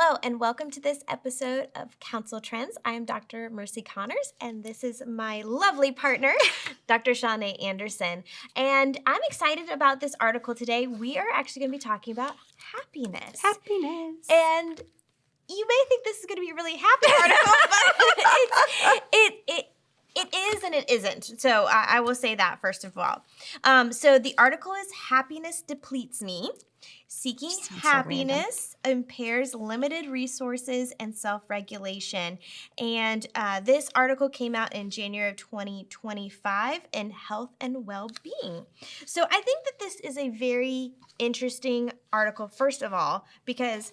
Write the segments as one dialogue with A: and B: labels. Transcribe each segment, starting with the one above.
A: Hello, and welcome to this episode of Counsel Trends. I am Dr. Mercy Connors, and this is my lovely partner, Dr. Shawnee Anderson. And I'm excited about this article today. We are actually going to be talking about happiness.
B: Happiness.
A: And you may think this is going to be a really happy article, but it is and it isn't. So I will say that first of all. So the article is Happiness Depletes Me. Seeking happiness impairs limited resources and self-regulation. And this article came out in January of 2025 in Health and Well-Being. So I think that this is a very interesting article, first of all, because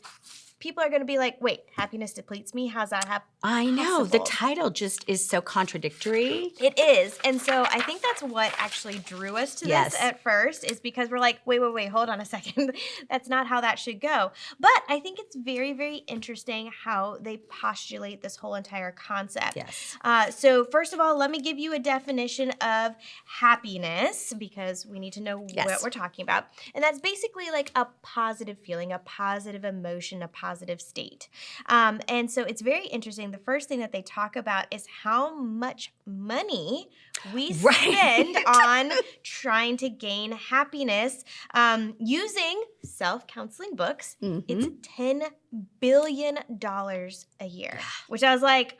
A: people are going to be like, wait, happiness depletes me? How's that happen?
B: I know. The title just is so contradictory.
A: It is. And so I think that's what actually drew us to this at first, is because we're like, wait, hold on a second. That's not how that should go. But I think it's very, very interesting how they postulate this whole entire concept.
B: Yes.
A: So first of all, let me give you a definition of happiness, because we need to know what we're talking about. And that's basically like a positive feeling, a positive emotion, a positive state. And so it's very interesting. The first thing that they talk about is how much money we spend on trying to gain happiness using self-counseling books.
B: Mm-hmm.
A: It's $10 billion a year, which I was like,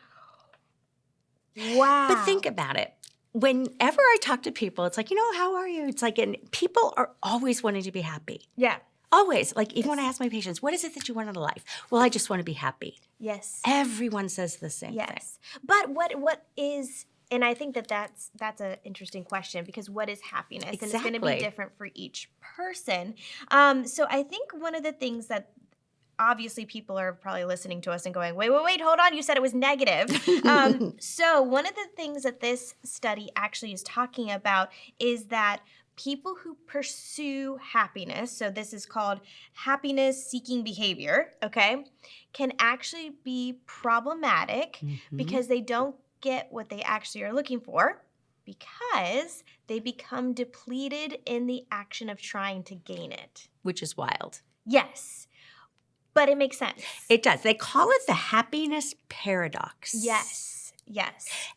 A: wow.
B: But think about it. Whenever I talk to people, it's like, how are you? It's like, and people are always wanting to be happy.
A: Yeah.
B: Always. Like, even when I ask my patients, what is it that you want out of life? Well, I just want to be happy.
A: Yes.
B: Everyone says the same thing.
A: But what is, and I think that's an interesting question, because what is happiness?
B: Exactly.
A: And it's going to be different for each person. So I think one of the things that obviously people are probably listening to us and going, wait, hold on, you said it was negative. So one of the things that this study actually is talking about is that people who pursue happiness, so this is called happiness-seeking behavior, okay, can actually be problematic because they don't get what they actually are looking for, because they become depleted in the action of trying to gain it.
B: Which is wild.
A: Yes, but it makes sense.
B: It does. They call it the happiness paradox.
A: Yes.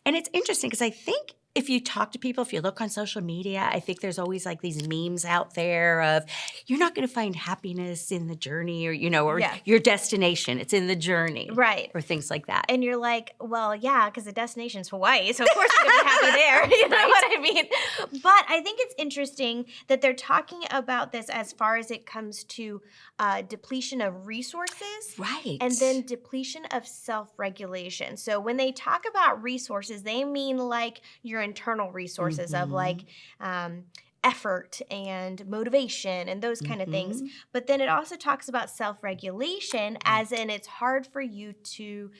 B: And it's interesting because I think if you talk to people, if you look on social media, I think there's always like these memes out there of, you're not going to find happiness in the journey, or, or your destination. It's in the journey.
A: Right.
B: Or things like that.
A: And you're like, well, yeah, because the destination's Hawaii, so of course I'm going to be happy there. You know what I mean? But I think it's interesting that they're talking about this as far as it comes to depletion of resources.
B: Right.
A: And then depletion of self-regulation. So when they talk about resources, they mean like your internal resources of like effort and motivation and those kind of things. But then it also talks about self-regulation, as in it's hard for you to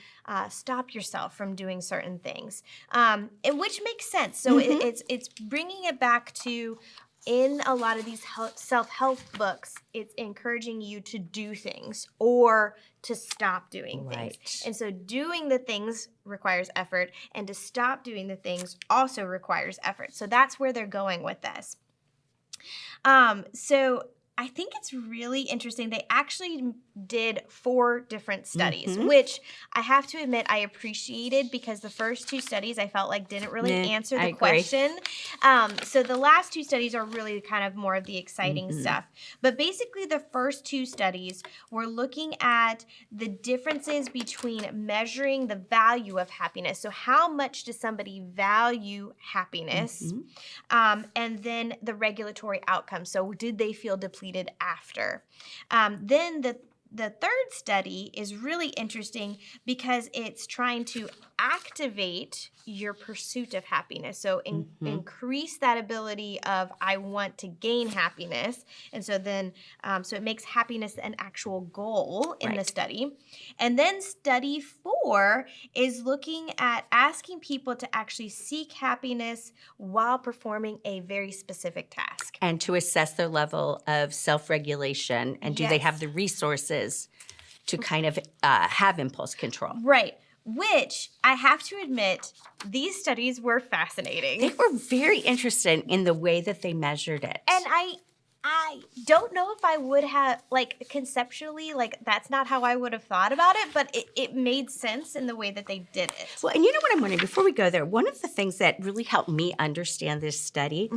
A: stop yourself from doing certain things, and which makes sense. So it's bringing it back to, in a lot of these self-help books, it's encouraging you to do things or to stop doing things. And so doing the things requires effort, and to stop doing the things also requires effort. So that's where they're going with this. So I think it's really interesting. They actually did 4 different studies, which I have to admit I appreciated, because the first 2 studies I felt like didn't really answer the question. So the last 2 studies are really kind of more of the exciting stuff. But basically the first 2 studies were looking at the differences between measuring the value of happiness. So how much does somebody value happiness? And then the regulatory outcomes. So did they feel depleted after? Then the third study is really interesting because it's trying to activate your pursuit of happiness. So increase that ability of, I want to gain happiness. And so then, so it makes happiness an actual goal in the study. And then study 4 is looking at asking people to actually seek happiness while performing a very specific task.
B: And to assess their level of self-regulation, and do they have the resources to kind of have impulse control.
A: Right. Which, I have to admit, these studies were fascinating.
B: They were very interested in the way that they measured it.
A: And I don't know if I would have, like, conceptually, like, that's not how I would have thought about it, but it made sense in the way that they did it.
B: Well, and you know what I'm wondering, before we go there, one of the things that really helped me understand this study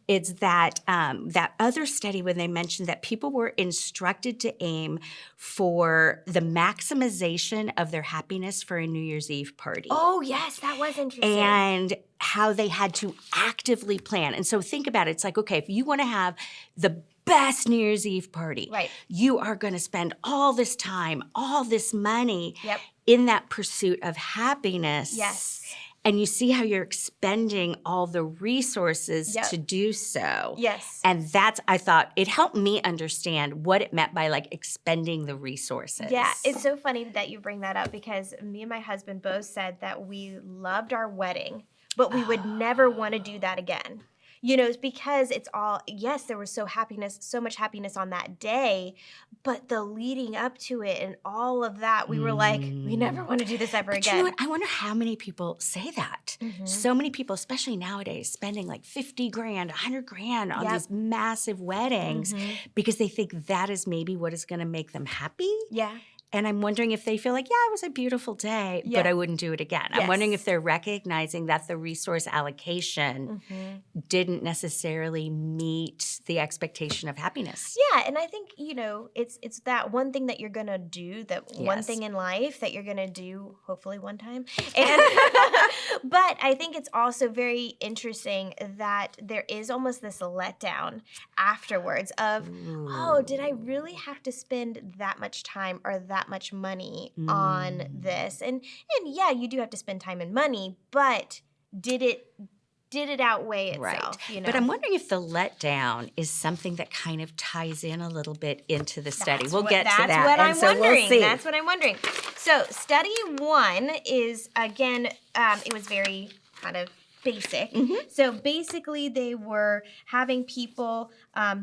B: is that that other study when they mentioned that people were instructed to aim for the maximization of their happiness for a New Year's Eve party.
A: Oh, yes, that was interesting.
B: And how they had to actively plan. And so think about it. It's like, okay, if you want to have the best New Year's Eve party,
A: right,
B: you are going to spend all this time, all this money
A: yep,
B: in that pursuit of happiness.
A: Yes.
B: And you see how you're expending all the resources
A: yep,
B: to do so.
A: Yes.
B: And that's, I thought, it helped me understand what it meant by like expending the resources.
A: Yeah, it's so funny that you bring that up because me and my husband both said that we loved our wedding, but we would never want to do that again. You know, it's because it's all, yes, there was so much happiness on that day, but the leading up to it and all of that, we were like, we never want to do this ever again.
B: You know what? I wonder how many people say that. So many people, especially nowadays, spending like 50 grand, 100 grand on these massive weddings because they think that is maybe what is going to make them happy.
A: Yeah.
B: And I'm wondering if they feel like, yeah, it was a beautiful day, but I wouldn't do it again. I'm wondering if they're recognizing that the resource allocation didn't necessarily meet the expectation of happiness.
A: Yeah, and I think, you know, it's that one thing that you're going to do, that one thing in life that you're going to do hopefully one time. And but I think it's also very interesting that there is almost this letdown afterwards of, oh, did I really have to spend that much time or that much money on this? And yeah, you do have to spend time and money, but did it outweigh itself?
B: Right.
A: You know?
B: But I'm wondering if the letdown is something that kind of ties in a little bit into the study. We'll get to that.
A: That's what I'm wondering.
B: We'll see.
A: That's what I'm wondering. So study 1 is, again, it was very kind of basic. So basically they were having people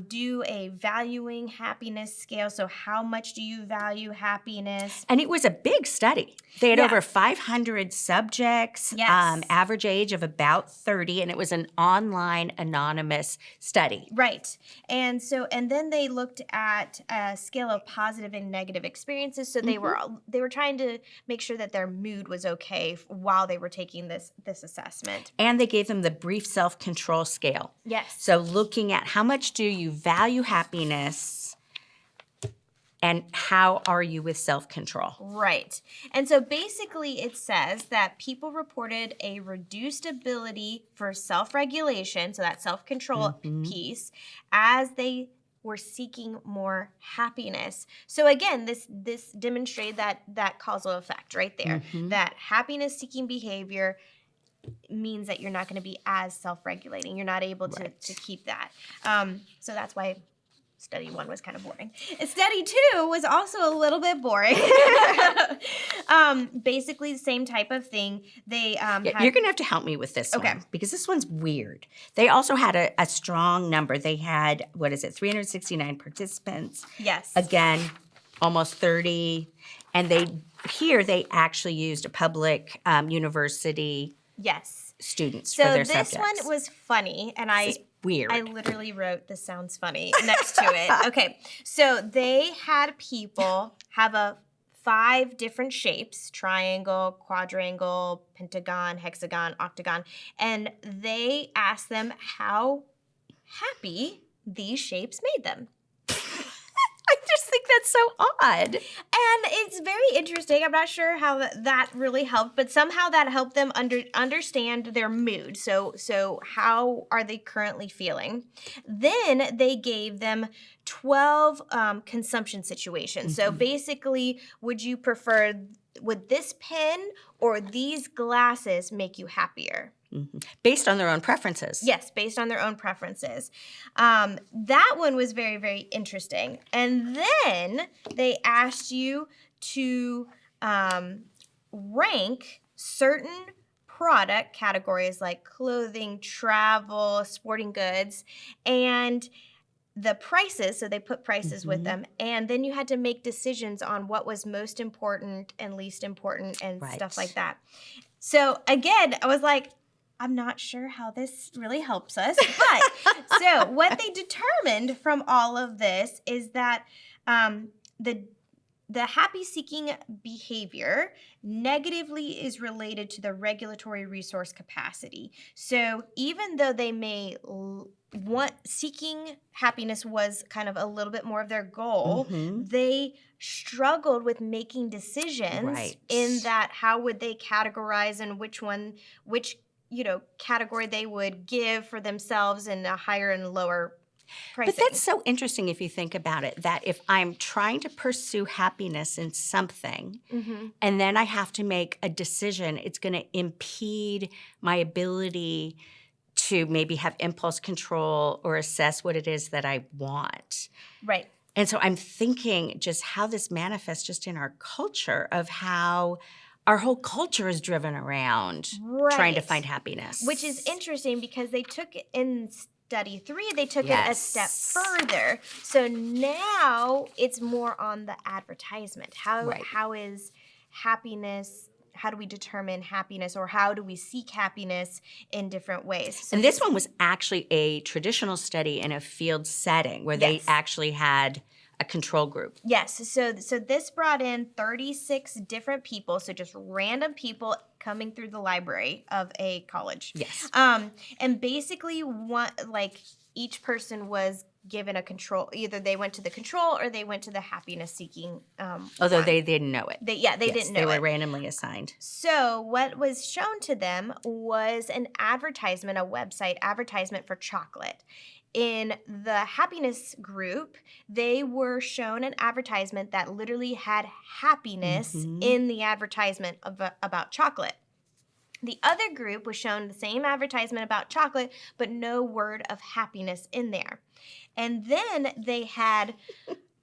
A: do a valuing happiness scale. So how much do you value happiness?
B: And it was a big study. They had over 500 subjects, average age of about 30, and it was an online anonymous study.
A: Right. And then they looked at a scale of positive and negative experiences. So they were trying to make sure that their mood was okay while they were taking this assessment.
B: And they gave them the brief self-control scale.
A: Yes.
B: So looking at how much do you value happiness and how are you with self-control?
A: Right. And so basically it says that people reported a reduced ability for self-regulation, so that self-control piece, as they were seeking more happiness. So again, this demonstrated that causal effect right there, that happiness-seeking behavior means that you're not going to be as self-regulating. You're not able to keep that. So that's why study 1 was kind of boring. And study 2 was also a little bit boring. Basically the same type of thing. They
B: you're going to have to help me with this one because this one's weird. They also had a strong number. They had, 369 participants.
A: Yes.
B: Again, almost 30. And they actually used a public university students for their subjects.
A: So this one was funny, and
B: weird.
A: I literally wrote, "This sounds funny," next to it. Okay, so they had people have 5 different shapes: triangle, quadrangle, pentagon, hexagon, octagon, and they asked them how happy these shapes made them.
B: I just think that's so odd.
A: And it's very interesting. I'm not sure how that really helped, but somehow that helped them understand their mood. So how are they currently feeling? Then they gave them 12 consumption situations. So basically, would this pen or these glasses make you happier?
B: Based on their own preferences.
A: Yes, based on their own preferences. That one was very, very interesting. And then they asked you to rank certain product categories like clothing, travel, sporting goods, and the prices. So they put prices with them. And then you had to make decisions on what was most important and least important and stuff like that. So again, I was like, I'm not sure how this really helps us. But so what they determined from all of this is that the happy-seeking behavior negatively is related to the regulatory resource capacity. So even though they may seeking happiness was kind of a little bit more of their goal, they struggled with making decisions in that how would they categorize and which category they would give for themselves in a higher and lower pricing.
B: But that's so interesting if you think about it, that if I'm trying to pursue happiness in something and then I have to make a decision, it's going to impede my ability to maybe have impulse control or assess what it is that I want.
A: Right.
B: And so I'm thinking just how this manifests just in our culture of how our whole culture is driven around trying to find happiness.
A: Which is interesting because they took it in Study 3, they took it a step further. So now it's more on the advertisement. How is happiness, how do we determine happiness, or how do we seek happiness in different ways? So
B: and this one was actually a traditional study in a field setting where they actually had a control group.
A: Yes. So this brought in 36 different people, so just random people coming through the library of a college.
B: Yes.
A: And basically each person was given a control. Either they went to the control or they went to the happiness seeking
B: although they didn't know it.
A: They didn't know it.
B: They were randomly assigned.
A: So what was shown to them was an advertisement, a website advertisement for chocolate. In the happiness group, they were shown an advertisement that literally had happiness in the advertisement about chocolate. The other group was shown the same advertisement about chocolate, but no word of happiness in there. And then they had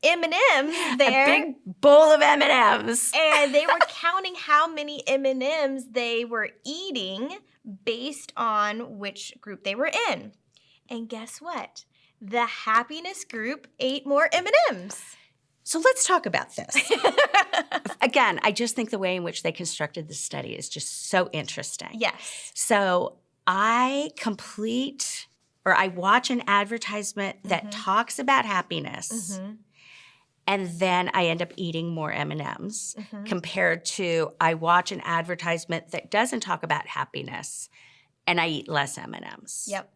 A: M&Ms there.
B: A big bowl of M&Ms.
A: And they were counting how many M&Ms they were eating based on which group they were in. And guess what? The happiness group ate more M&Ms.
B: So let's talk about this. Again, I just think the way in which they constructed the study is just so interesting.
A: Yes.
B: So I watch an advertisement that talks about happiness, and then I end up eating more M&Ms compared to I watch an advertisement that doesn't talk about happiness, and I eat less M&Ms.
A: Yep.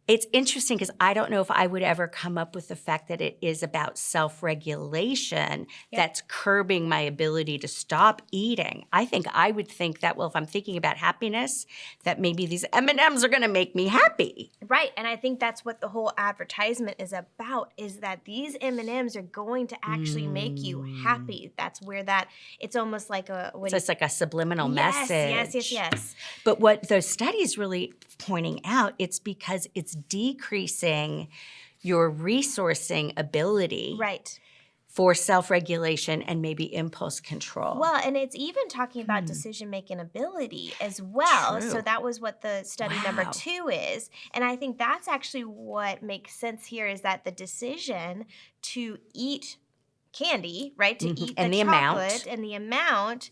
B: It's interesting because I don't know if I would ever come up with the fact that it is about self-regulation that's curbing my ability to stop eating. I think I would think that, well, if I'm thinking about happiness, that maybe these M&Ms are going to make me happy.
A: Right, and I think that's what the whole advertisement is about, is that these M&Ms are going to actually make you happy. That's where it's almost like so
B: it's like a subliminal message.
A: Yes.
B: But what those studies really pointing out, it's because it's decreasing your resourcing ability for self-regulation and maybe impulse control.
A: Well, and it's even talking about decision-making ability as well.
B: True.
A: So that was what the study number 2 is. And I think that's actually what makes sense here, is that the decision to eat candy, right, to eat the chocolate and the amount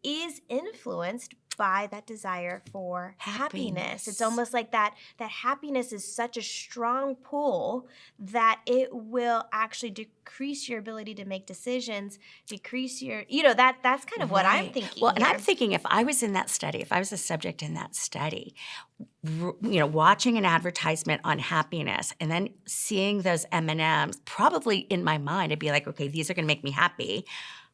A: is influenced by that desire for happiness. It's almost like that happiness is such a strong pull that it will actually decrease your ability to make decisions, decrease your, that's kind of what I'm thinking.
B: Well, and I'm thinking if I was in that study, if I was a subject in that study, watching an advertisement on happiness and then seeing those M&Ms, probably in my mind, I'd be like, okay, these are going to make me happy.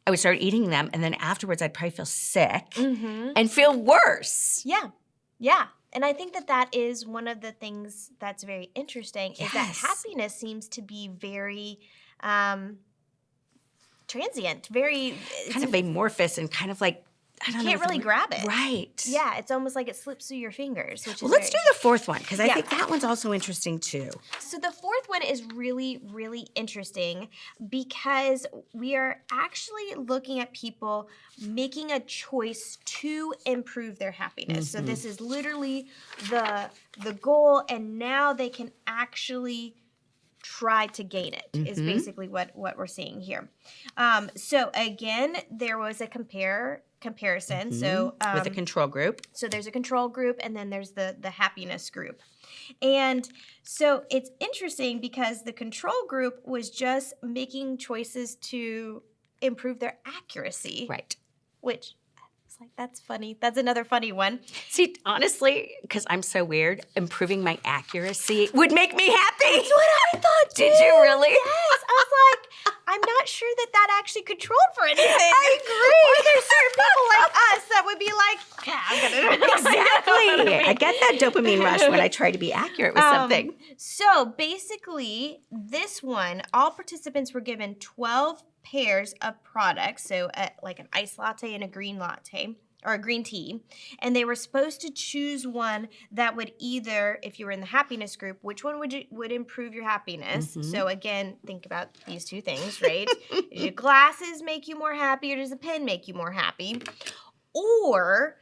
B: I would start eating them, and then afterwards I'd probably feel sick and feel worse.
A: Yeah. And I think that is one of the things that's very interesting, is that happiness seems to be very transient, very
B: kind of amorphous and kind of like,
A: you can't really grab it.
B: Right.
A: Yeah, it's almost like it slips through your fingers.
B: Well, let's do the fourth one, because I think that one's also interesting too.
A: So the fourth one is really, really interesting because we are actually looking at people making a choice to improve their happiness. So this is literally the goal, and now they can actually try to gain it, is basically what we're seeing here. So again, there was a compare comparison. So
B: with a control group.
A: So there's a control group, and then there's the happiness group. And so it's interesting because the control group was just making choices to improve their accuracy.
B: Right.
A: Which it's like, that's funny. That's another funny one.
B: See, honestly, because I'm so weird, improving my accuracy would make me happy.
A: That's what I thought too.
B: Did you really?
A: Yes. I was like, I'm not sure that actually controlled for anything.
B: I agree.
A: Or there's certain people like us that would be like, yeah, I'm gonna
B: Exactly. I get that dopamine rush when I try to be accurate with something.
A: So basically, this one, all participants were given 12 pairs of products, so like an iced latte and a green latte, or a green tea, and they were supposed to choose one that would either, if you were in the happiness group, which one would improve your happiness? So again, think about these two things, right? Does your glasses make you more happy, or does the pen make you more happy? Or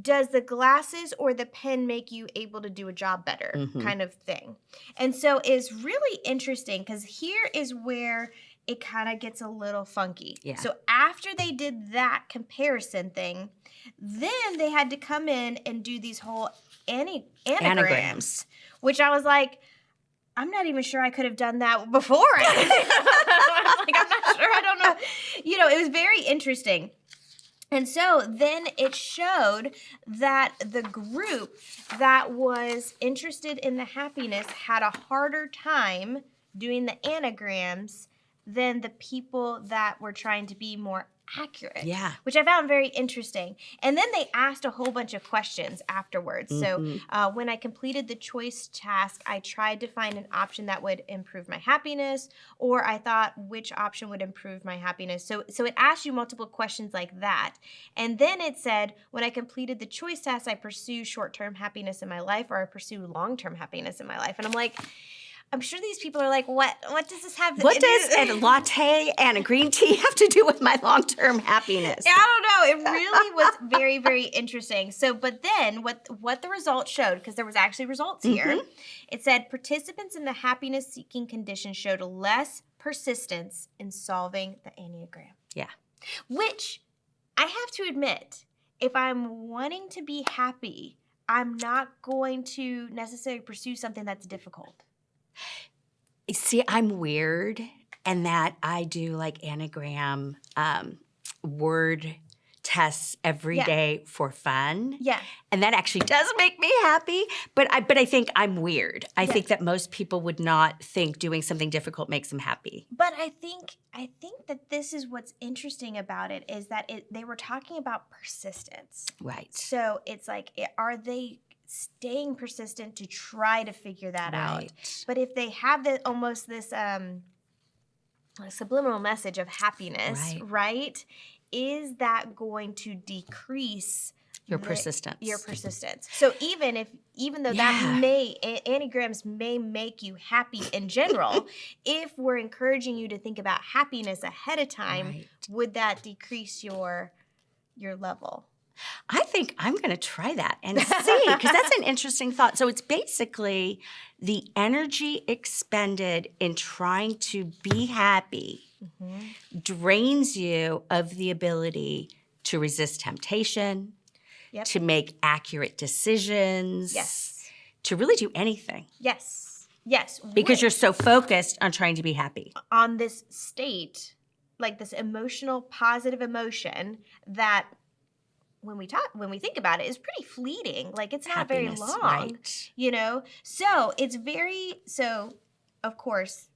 A: does the glasses or the pen make you able to do a job better, kind of thing? And so it's really interesting because here is where it kind of gets a little funky.
B: Yeah.
A: So after they did that comparison thing, then they had to come in and do these whole anagrams, which I was like, I'm not even sure I could have done that before. I'm not sure. I don't know. You know, it was very interesting. And so then it showed that the group that was interested in the happiness had a harder time doing the anagrams than the people that were trying to be more accurate.
B: Yeah.
A: Which I found very interesting. And then they asked a whole bunch of questions afterwards. So when I completed the choice task, I tried to find an option that would improve my happiness, or I thought which option would improve my happiness. So it asked you multiple questions like that. And then it said, when I completed the choice task, I pursue short-term happiness in my life, or I pursue long-term happiness in my life. And I'm like, I'm sure these people are like, what does this have?
B: What does a latte and a green tea have to do with my long-term happiness?
A: I don't know. It really was very, very interesting. So, but then what the results showed, because there was actually results here, it said participants in the happiness-seeking condition showed less persistence in solving the Enneagram.
B: Yeah.
A: Which I have to admit, if I'm wanting to be happy, I'm not going to necessarily pursue something that's difficult.
B: See, I'm weird in that I do like anagram word tests every day for fun.
A: Yeah.
B: And that actually does make me happy. But I think I'm weird. I think that most people would not think doing something difficult makes them happy.
A: But I think that this is what's interesting about it, is that they were talking about persistence.
B: Right.
A: So it's like, are they staying persistent to try to figure that out? But if they have almost this subliminal message of happiness, right? Is that going to decrease
B: your persistence?
A: Your persistence. So even though that anagrams may make you happy in general, if we're encouraging you to think about happiness ahead of time, would that decrease your level?
B: I think I'm going to try that and see, because that's an interesting thought. So it's basically the energy expended in trying to be happy drains you of the ability to resist temptation, to make accurate decisions, to really do anything.
A: Yes.
B: Because you're so focused on trying to be happy.
A: On this state, like this emotional, positive emotion that when we think about it, is pretty fleeting. Like, it's not very long, you know? So it's of course,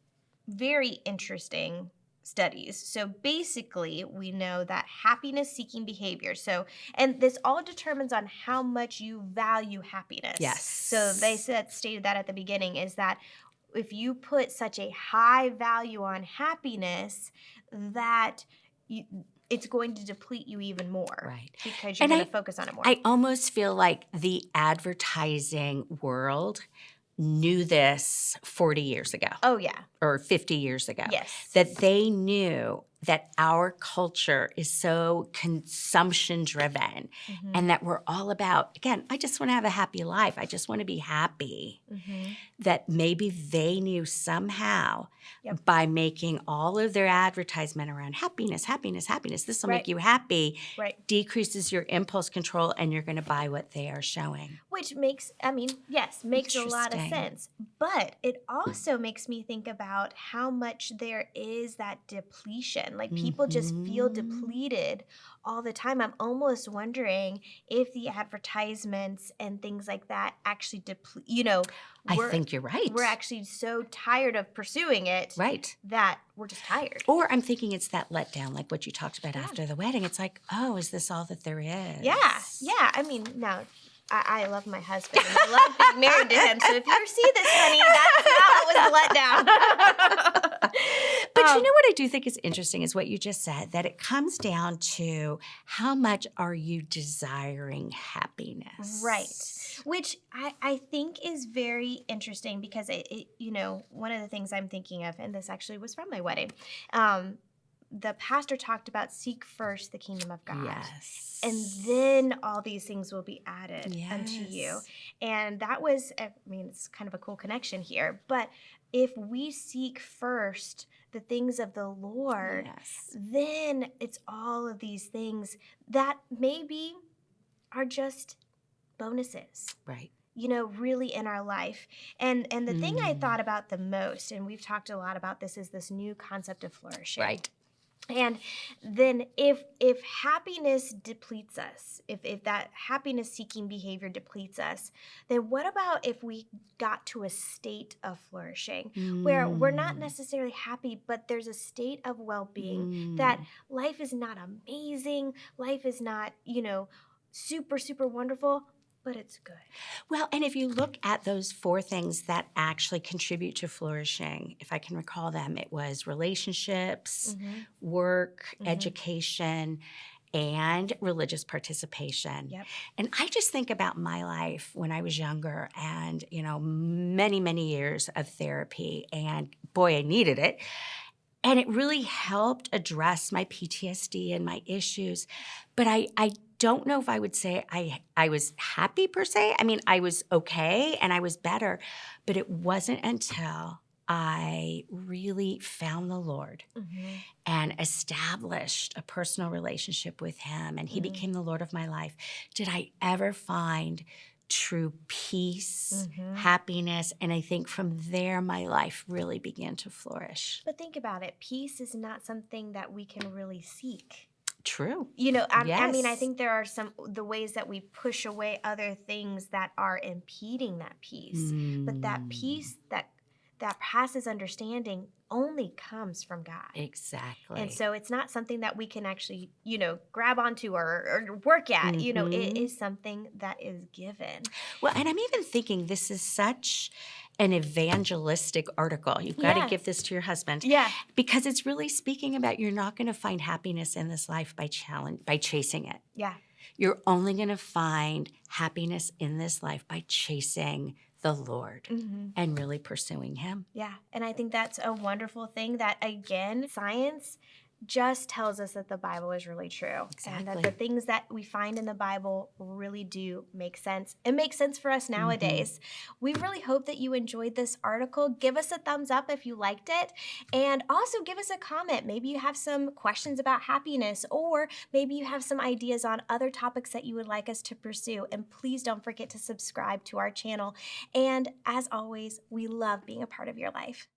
A: very interesting studies. So basically, we know that happiness-seeking behavior. And this all determines on how much you value happiness.
B: Yes.
A: So they stated that at the beginning, is that if you put such a high value on happiness, that it's going to deplete you even more. Right. Because you're going to focus on it more.
B: I almost feel like the advertising world knew this 40 years ago.
A: Oh, yeah.
B: Or 50 years ago.
A: Yes.
B: That they knew that our culture is so consumption driven and that we're all about, again, I just want to have a happy life. I just want to be happy. That maybe they knew somehow by making all of their advertisement around happiness, happiness, happiness, this will make you happy, decreases your impulse control and you're going to buy what they are showing.
A: Which makes, makes a lot of sense. But it also makes me think about how much there is that depletion. Like people just feel depleted all the time. I'm almost wondering if the advertisements and things like that actually deplete,
B: I think you're right.
A: We're actually so tired of pursuing it that we're just tired.
B: Or I'm thinking it's that letdown, like what you talked about after the wedding. It's like, oh, is this all that there is?
A: Yeah. I mean, no. I love my husband. And I love being married to him. So if you see this, honey, that's not what was the letdown.
B: But you know what I do think is interesting is what you just said, that it comes down to how much are you desiring happiness?
A: Right. Which I think is very interesting because, one of the things I'm thinking of, and this actually was from my wedding, the pastor talked about seek first the kingdom of God.
B: Yes.
A: And then all these things will be added unto you. And that was, it's kind of a cool connection here. But if we seek first the things of the Lord, then it's all of these things that maybe are just bonuses.
B: Right.
A: Really in our life. And the thing I thought about the most, and we've talked a lot about this, is this new concept of flourishing.
B: Right.
A: And then if happiness depletes us, if that happiness-seeking behavior depletes us, then what about if we got to a state of flourishing where we're not necessarily happy, but there's a state of well-being, that life is not amazing, life is not, super, super wonderful, but it's good.
B: Well, and if you look at those 4 things that actually contribute to flourishing, if I can recall them, it was relationships, work, education, and religious participation.
A: Yep.
B: And I just think about my life when I was younger and, many, many years of therapy. And boy, I needed it. And it really helped address my PTSD and my issues. But I don't know if I would say I was happy per se. I mean, I was okay and I was better. But it wasn't until I really found the Lord and established a personal relationship with Him, and He became the Lord of my life, did I ever find true peace, happiness, and I think from there my life really began to flourish.
A: But think about it. Peace is not something that we can really seek.
B: True.
A: I think there are the ways that we push away other things that are impeding that peace. But that peace that passes understanding only comes from God.
B: Exactly.
A: And so it's not something that we can actually, grab onto or work at. It is something that is given.
B: Well, and I'm even thinking this is such an evangelistic article. You've got to give this to your husband.
A: Yeah.
B: Because it's really speaking about you're not going to find happiness in this life by chasing it.
A: Yeah.
B: You're only going to find happiness in this life by chasing the Lord and really pursuing Him.
A: Yeah. And I think that's a wonderful thing that, again, science just tells us that the Bible is really true.
B: Exactly.
A: And that the things that we find in the Bible really do make sense. It makes sense for us nowadays. We really hope that you enjoyed this article. Give us a thumbs up if you liked it. And also give us a comment. Maybe you have some questions about happiness, or maybe you have some ideas on other topics that you would like us to pursue. And please don't forget to subscribe to our channel. And as always, we love being a part of your life.